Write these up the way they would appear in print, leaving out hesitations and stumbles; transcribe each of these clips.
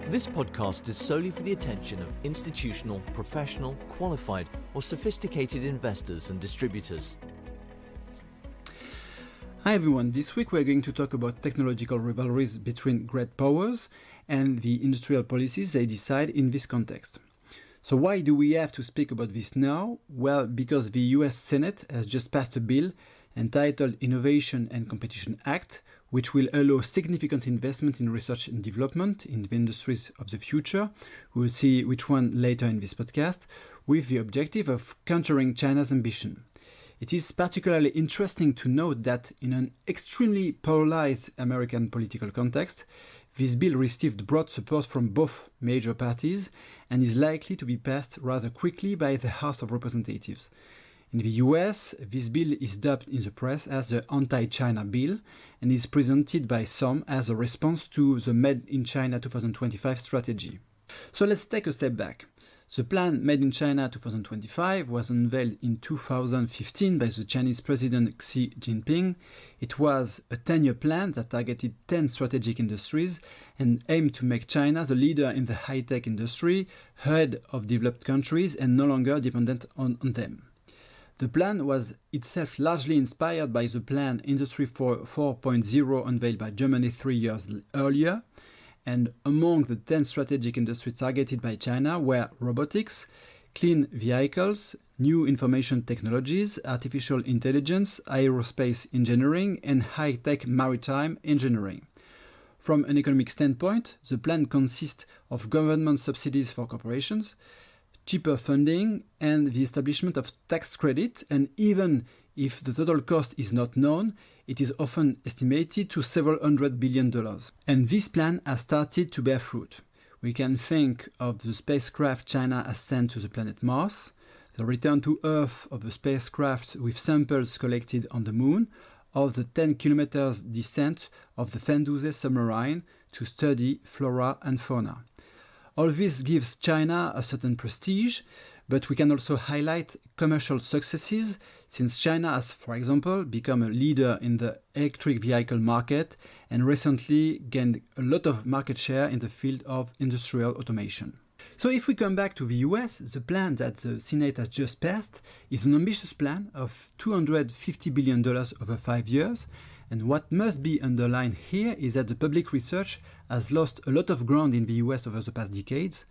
This podcast is solely for the attention of institutional, professional, qualified, or sophisticated investors and distributors. Hi everyone, this week we're going to talk about technological rivalries between great powers and the industrial policies they decide in this context. So why do we have to speak about this now? Well, because the US Senate has just passed a bill entitled Innovation and Competition Act, which will allow significant investment in research and development in the industries of the future. We will see which one later in this podcast, with the objective of countering China's ambition. It is particularly interesting to note that in an extremely polarized American political context, this bill received broad support from both major parties and is likely to be passed rather quickly by the House of Representatives. In the US, this bill is dubbed in the press as the AntiChina Bill and is presented by some as a response to the Made in China 2025 strategy. So let's take a step back. The plan Made in China 2025 was unveiled in 2015 by the Chinese President Xi Jinping. It was a 10-year plan that targeted 10 strategic industries and aimed to make China the leader in the high-tech industry, ahead of developed countries and no longer dependent on them. The plan was itself largely inspired by the plan Industry 4.0 unveiled by Germany 3 years earlier. And among the 10 strategic industries targeted by China were robotics, clean vehicles, new information technologies, artificial intelligence, aerospace engineering, and high-tech maritime engineering. From an economic standpoint, the plan consists of government subsidies for corporations, cheaper funding, and the establishment of tax credit, and even if the total cost is not known, it is often estimated to several $100 billion. And this plan has started to bear fruit. We can think of the spacecraft China has sent to the planet Mars, the return to Earth of the spacecraft with samples collected on the Moon, or the 10 kilometers descent of the Fendouse submarine to study flora and fauna. All this gives China a certain prestige, but we can also highlight commercial successes, since China has, for example, become a leader in the electric vehicle market and recently gained a lot of market share in the field of industrial automation. So if we come back to the US, the plan that the Senate has just passed is an ambitious plan of $250 billion over 5 years. And what must be underlined here is that the public research has lost a lot of ground in the US over the past decades.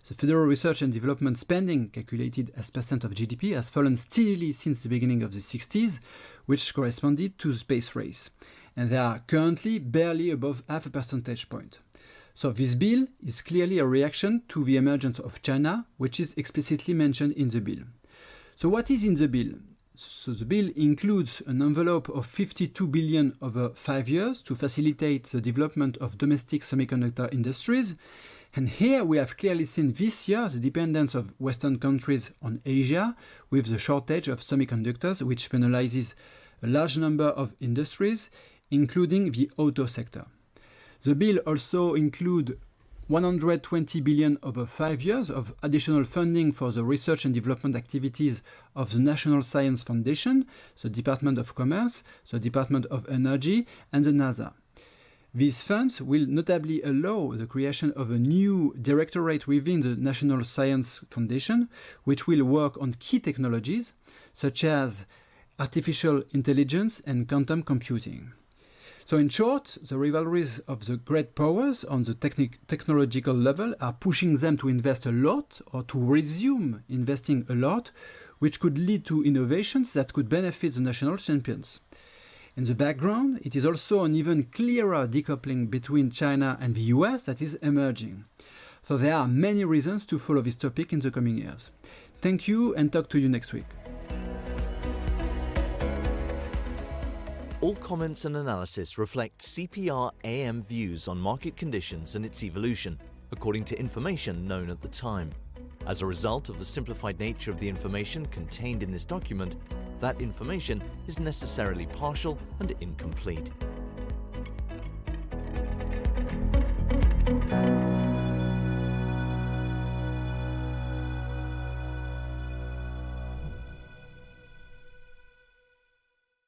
The federal research and development spending, calculated as percent of GDP, has fallen steadily since the beginning of the 60s, which corresponded to the space race. And they are currently barely above half a percentage point. So this bill is clearly a reaction to the emergence of China, which is explicitly mentioned in the bill. So what is in the bill? So the bill includes an envelope of $52 billion over 5 years to facilitate the development of domestic semiconductor industries. And here we have clearly seen this year the dependence of Western countries on Asia with the shortage of semiconductors, which penalizes a large number of industries, including the auto sector. The bill also includes $120 billion over 5 years of additional funding for the research and development activities of the National Science Foundation, the Department of Commerce, the Department of Energy, and the NASA. These funds will notably allow the creation of a new directorate within the National Science Foundation, which will work on key technologies such as artificial intelligence and quantum computing. So in short, the rivalries of the great powers on the technological level are pushing them to invest a lot or to resume investing a lot, which could lead to innovations that could benefit the national champions. In the background, it is also an even clearer decoupling between China and the US that is emerging. So there are many reasons to follow this topic in the coming years. Thank you and talk to you next week. All comments and analysis reflect CPR AM views on market conditions and its evolution, according to information known at the time. As a result of the simplified nature of the information contained in this document, that information is necessarily partial and incomplete.